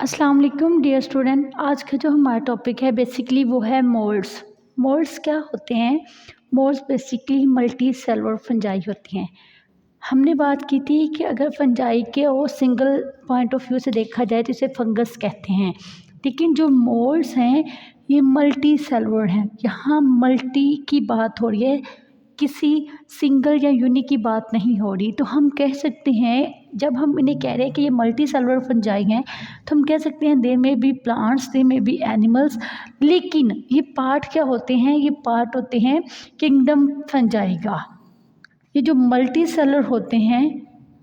अस्सलाम वालेकुम dear student. आज का जो हमारा टॉपिक है बेसिकली वो है मोल्ड्स। मोल्ड्स क्या होते हैं? Moulds basically multi cellular fungi होती हैं। हमने बात की थी कि अगर फंजाई के वो सिंगल पॉइंट ऑफ व्यू से देखा जाए तो इसे फंगस कहते हैं, लेकिन जो मोल्ड्स हैं ये मल्टी सेलुलर हैं। यहाँ मल्टी की बात हो रही है, किसी सिंगल या यूनिक की बात नहीं हो रही। तो हम कह सकते हैं, जब हम इन्हें कह रहे हैं कि ये मल्टी सेलुलर फंजाई हैं, तो हम कह सकते हैं दे में बी प्लांट्स, दे में बी एनिमल्स। लेकिन ये पार्ट क्या होते हैं? ये पार्ट होते हैं किंगडम फंजाई का। ये जो मल्टी सेलुलर होते हैं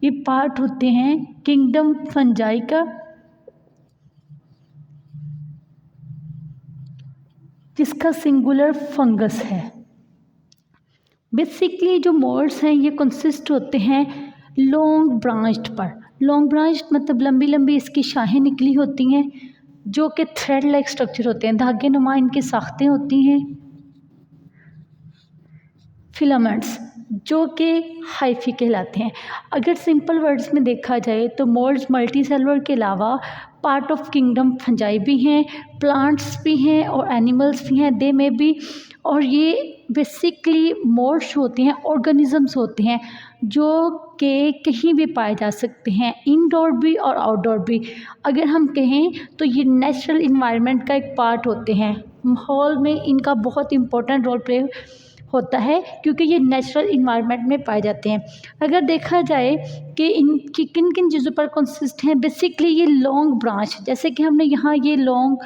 ये पार्ट होते हैं किंगडम फंजाई का, जिसका सिंगुलर फंगस है। बेसिकली जो मोल्ड्स हैं ये कंसिस्ट होते हैं लॉन्ग ब्रांच्ड पर। लॉन्ग ब्रांच मतलब लंबी लंबी इसकी शाखें निकली होती हैं, जो कि थ्रेड लाइक स्ट्रक्चर होते हैं, धागे नुमा इनकी साख्तें होती हैं। फिलामेंट्स जो कि हाइफी कहलाते हैं। अगर सिंपल वर्ड्स में देखा जाए तो मोल्ड्स मल्टी सेलुलर के अलावा पार्ट ऑफ किंगडम फंजाई भी हैं, प्लांट्स भी हैं और एनिमल्स भी हैं, दे में भी। और ये बेसिकली मोल्ड्स होते हैं, ऑर्गेनिजम्स होते हैं जो कि कहीं भी पाए जा सकते हैं, इनडोर भी और आउटडोर भी। अगर हम कहें तो ये नेचुरल इन्वायरमेंट का एक पार्ट होते हैं। माहौल में इनका बहुत इंपॉर्टेंट रोल प्ले होता है क्योंकि ये नेचुरल इन्वायरमेंट में पाए जाते हैं। अगर देखा जाए कि इनकी किन किन चीज़ों पर कंसिस्ट हैं, बेसिकली ये लॉन्ग ब्रांच, जैसे कि हमने यहाँ ये लॉन्ग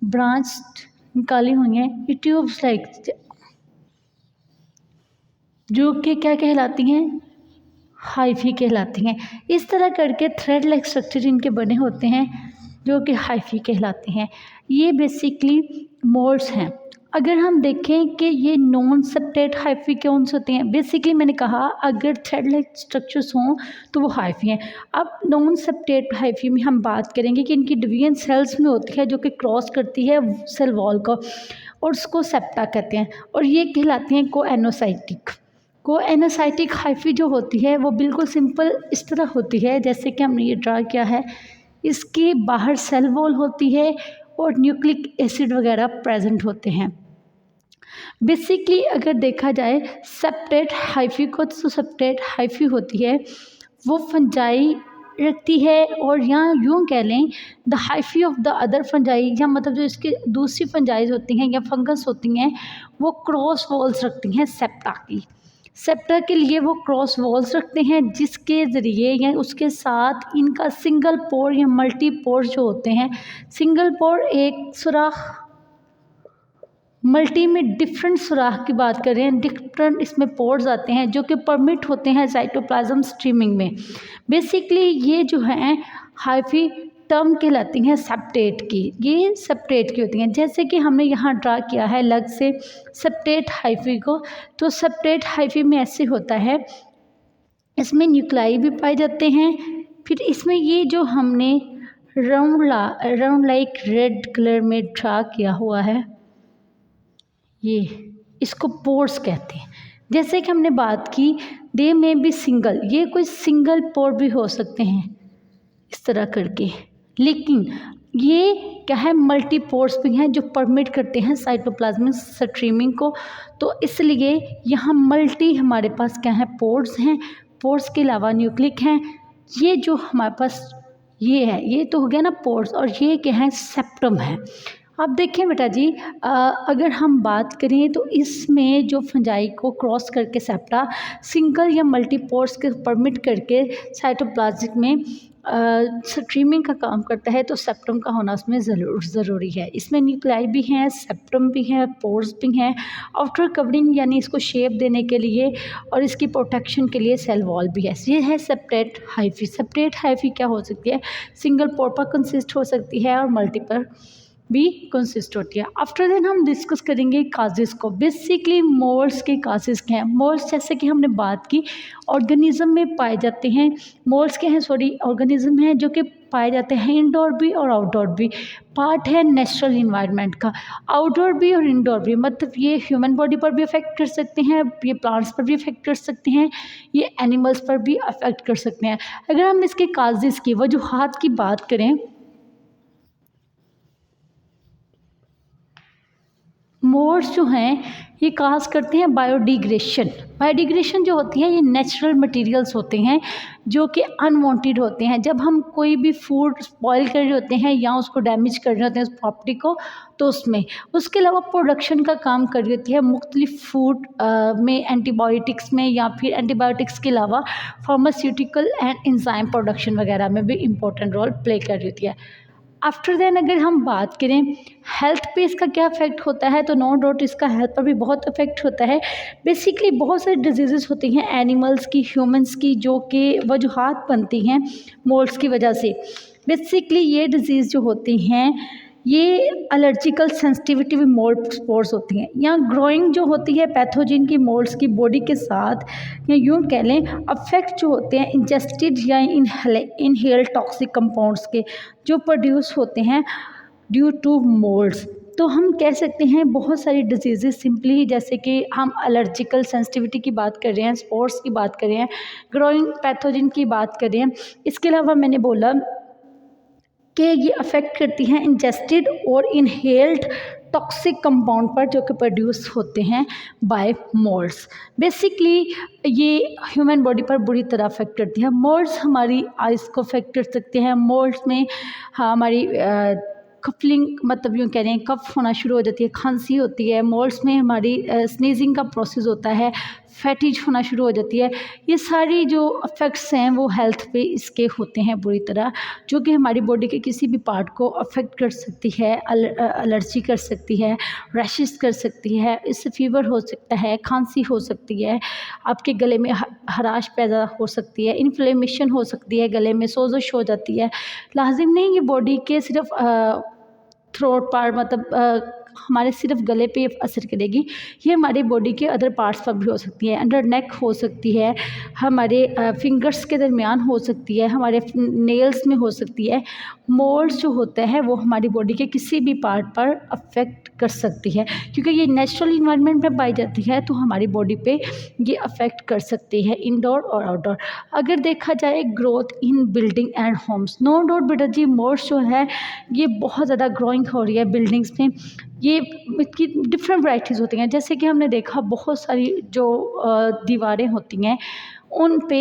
ब्रांच निकाली हुई हैं, ये ट्यूब्स लाइक, जो कि क्या कहलाती हैं? हाइफी कहलाती हैं। इस तरह करके थ्रेड लाइक स्ट्रक्चर इनके बने होते हैं जो कि हाइफी कहलाते हैं। ये बेसिकली मोल्ड्स हैं। अगर हम देखें कि ये नॉन सेप्टेट हाइफी कौन से होते हैं, बेसिकली मैंने कहा अगर थ्रेड लाइक स्ट्रक्चर्स हों तो वो हाइफी हैं। अब नॉन सेप्टेट हाइफी में हम बात करेंगे कि इनकी डिवीजन सेल्स में होती है जो कि क्रॉस करती है सेल वॉल को, और उसको सेप्टा कहते हैं, और ये कहलाती हैं कोएनोसाइटिक। कोएनोसाइटिक हाइफी जो होती है वो बिल्कुल सिंपल इस तरह होती है जैसे कि हमने ये ड्रा किया है। इसके बाहर सेल वॉल होती है और न्यूक्लिक एसिड वगैरह प्रेजेंट होते हैं। बेसिकली अगर देखा जाए सेप्टेट हाइफी को, तो सेप्टेट हाइफी होती है वो फंजाई रखती है, और यहाँ यूँ कह लें the hyphae of the other fungi, या मतलब जो इसकी दूसरी फंजाइज होती हैं या फंगस होती हैं वो क्रॉस वॉल्स रखती हैं सेप्टा की। सेप्टा के लिए वो क्रॉस वॉल्स रखते हैं जिसके ज़रिए या उसके साथ इनका सिंगल पोर या मल्टी पोर जो होते हैं, सिंगल पोर एक सुराख, मल्टी में डिफरेंट सुराख की बात कर रहे हैं, डिफरेंट इसमें पोर्स आते हैं जो कि परमिट होते हैं साइटोप्लाज्म स्ट्रीमिंग में। बेसिकली ये जो हैं हाइफी टर्म कहलाती हैं सेप्टेट की, ये सेप्टेट की होती हैं। जैसे कि हमने यहाँ ड्रा किया है अलग से सेप्टेट हाइफी को, तो सेप्टेट हाइफी में ऐसे होता है, इसमें न्यूक्लाई भी पाए जाते हैं। फिर इसमें ये जो हमने राउंड लाइक रेड कलर में ड्रा किया हुआ है, ये इसको पोर्स कहते हैं। जैसे कि हमने बात की दे में भी सिंगल, ये कोई सिंगल पोर भी हो सकते हैं इस तरह करके, लेकिन ये क्या है, मल्टी पोर्स भी हैं जो परमिट करते हैं साइटोप्लाज्मिक स्ट्रीमिंग को। तो इसलिए यहाँ मल्टी हमारे पास क्या है, पोर्स हैं। पोर्स के अलावा न्यूक्लिक हैं। ये जो हमारे पास ये है, ये तो हो गया ना पोर्स, और ये क्या है, सेप्टम है। अब देखें बेटा जी, अगर हम बात करें तो इसमें जो फंजाई को क्रॉस करके सेप्टा सिंगल या मल्टी पोर्स के परमिट करके साइटोप्लाज्मिक में स्ट्रीमिंग का काम करता है, तो सेप्टम का होना उसमें ज़रूरी है। इसमें न्यूक्लाई भी हैं, सेप्टम भी हैं, पोर्स भी हैं, आउटर कवरिंग यानी इसको शेप देने के लिए और इसकी प्रोटेक्शन के लिए सेल वॉल भी है। ये है सेप्टेट हाइफी। सेप्टेट हाइफी क्या हो सकती है, सिंगल पोर पर कंसिस्ट हो सकती है और मल्टीपल भी कंसिस्ट होती है। आफ्टर देन हम डिस्कस करेंगे काजेस को। बेसिकली मोल्ड्स के काजेस क्या हैं? मोल्ड्स जैसे कि हमने बात की ऑर्गेनिज्म में पाए जाते हैं। मोल्ड्स क्या हैं, ऑर्गेनिज्म हैं जो कि पाए जाते हैं इंडोर भी और आउटडोर भी, पार्ट है नेचुरल इन्वायरमेंट का। आउटडोर भी और इंडोर भी, मतलब ये ह्यूमन बॉडी पर भी अफेक्ट कर सकते हैं, ये प्लांट्स पर भी अफेक्ट कर सकते हैं, ये एनिमल्स पर भी अफेक्ट कर सकते हैं। अगर हम इसके काजेस की वजूहात की बात करें मोड्स जो हैं ये काज करते हैं बायोडिग्रेशन। बायोडिग्रेशन जो होती है ये नेचुरल मटेरियल्स होते हैं जो कि अनवांटेड होते हैं। जब हम कोई भी फूड स्पॉइल कर रहे होते हैं या उसको डैमेज कर रहे होते हैं उस प्रॉपर्टी को, तो उसमें उसके अलावा प्रोडक्शन का काम कर रही होती है मुख्तलिफ फूड में, एंटीबायोटिक्स में, या फिर एंटीबायोटिक्स के अलावा फार्मास्यूटिकल एंड इंजाइम प्रोडक्शन वगैरह में भी इंपॉर्टेंट रोल प्ले कर रही होती है। आफ्टर देन अगर हम बात करें हेल्थ पे इसका क्या इफ़ेक्ट होता है, तो नो डाउट इसका हेल्थ पर भी बहुत इफ़ेक्ट होता है। बेसिकली बहुत सारी डिजीज़ेस होती हैं एनिमल्स की, ह्यूमंस की, जो कि वजूहात बनती हैं मोल्ड्स की वजह से। बेसिकली ये डिज़ीज़ जो होती हैं ये एलर्जिकल सेंसिटिविटी भी मोल्ड स्पोर्स होती हैं, या ग्रोइंग जो होती है पैथोजन की मोल्ड्स की बॉडी के साथ, या यूँ कह लें अफेक्ट जो होते हैं इंजेस्टेड या इनहेल टॉक्सिक कंपाउंड्स के जो प्रोड्यूस होते हैं ड्यू टू मोल्ड्स। तो हम कह सकते हैं बहुत सारी डिजीज़ेज सिंपली, जैसे कि हम एलर्जिकल सेंसिटिविटी की बात कर रहे हैं, स्पोर्ट्स की बात कर रहे हैं, ग्रोइंग पैथोजन की बात कर रहे हैं। इसके अलावा मैंने बोला कि ये अफेक्ट करती हैं इंजेस्टेड और इनहेल्ड टॉक्सिक कंपाउंड पर जो कि प्रोड्यूस होते हैं बाय मोल्ड्स। बेसिकली ये ह्यूमन बॉडी पर बुरी तरह अफेक्ट करती है। मोल्ड्स हमारी आइज़ को अफेक्ट कर सकते हैं। मोल्ड्स में हमारी कफलिंग, मतलब यूँ कह रहे हैं कफ होना शुरू हो जाती है, खांसी होती है। मोल्ड्स में हमारी स्नीजिंग का प्रोसेस होता है, फैटिज होना शुरू हो जाती है। ये सारी जो अफेक्ट्स हैं वो हेल्थ पे इसके होते हैं बुरी तरह, जो कि हमारी बॉडी के किसी भी पार्ट को अफेक्ट कर सकती है, एलर्जी कर सकती है, रैशेस कर सकती है, इससे फीवर हो सकता है, खांसी हो सकती है, आपके गले में हराश पैदा हो सकती है, इन्फ्लेमेशन हो सकती है, गले में सोजश हो जाती है। लाजिम नहीं ये बॉडी के सिर्फ थ्रोट पार्ट, मतलब हमारे सिर्फ गले पे असर करेगी, ये हमारी बॉडी के अदर पार्ट्स पर भी हो सकती है। अंडर नेक हो सकती है, हमारे फिंगर्स के दरमियान हो सकती है, हमारे नेल्स में हो सकती है। मोल्ड्स जो होते हैं वो हमारी बॉडी के किसी भी पार्ट पर अफेक्ट कर सकती है, क्योंकि ये नेचुरल इन्वायरमेंट में पाई जाती है, तो हमारी बॉडी पे ये अफेक्ट कर सकती है इंडोर और आउटडोर। अगर देखा जाए growth in building and homes, no doubt बेटा जी मोल्ड्स जो है ये बहुत ज़्यादा ग्रोइंग हो रही है बिल्डिंग्स में। ये इसकी डिफरेंट वैराइटीज़ होती हैं, जैसे कि हमने देखा बहुत सारी जो दीवारें होती हैं उन पे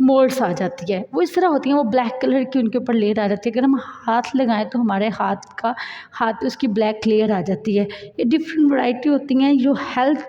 मोल्ड्स आ जाती है। वो इस तरह होती हैं, वो ब्लैक कलर की उनके ऊपर लेयर आ जाती है। अगर हम हाथ लगाएं तो हमारे हाथ पे उसकी ब्लैक लेयर आ जाती है। ये डिफरेंट वैरायटी होती हैं जो हेल्थ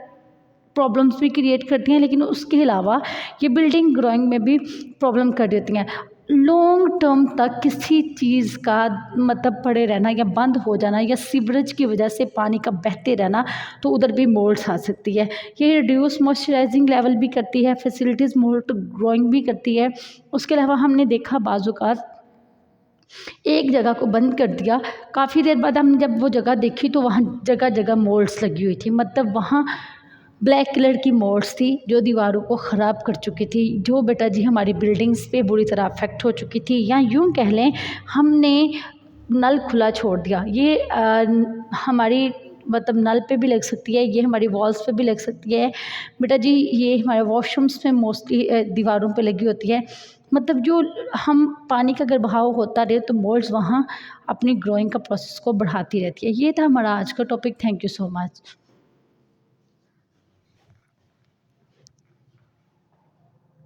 प्रॉब्लम्स भी क्रिएट करती हैं, लेकिन उसके अलावा ये बिल्डिंग ग्रोइंग में भी प्रॉब्लम कर देती हैं। लॉन्ग टर्म तक किसी चीज़ का मतलब पड़े रहना या बंद हो जाना, या सीवरेज की वजह से पानी का बहते रहना, तो उधर भी मोल्ड्स आ सकती है। ये रिड्यूस मॉइस्चराइजिंग लेवल भी करती है, फैसिलिटीज़ मोल्ड ग्रोइंग भी करती है। उसके अलावा हमने देखा बाज़-औक़ात एक जगह को बंद कर दिया, काफ़ी देर बाद हमने जब वो जगह देखी तो वहाँ जगह जगह मोल्ड्स लगी हुई थी, मतलब वहाँ ब्लैक कलर की मोल्ड्स थी जो दीवारों को ख़राब कर चुकी थी, जो बेटा जी हमारी बिल्डिंग्स पे बुरी तरह अफेक्ट हो चुकी थी। या यूँ कह लें हमने नल खुला छोड़ दिया, ये हमारी मतलब नल पे भी लग सकती है, ये हमारी वॉल्स पे भी लग सकती है बेटा जी, ये हमारे वॉशरूम्स में मोस्टली दीवारों पे लगी होती है। मतलब जो हम पानी का अगर बहाव होता रहे तो मोल्ड्स वहाँ अपनी ग्रोइंग का प्रोसेस को बढ़ाती रहती है। ये था हमारा आज का topic. Thank you so much.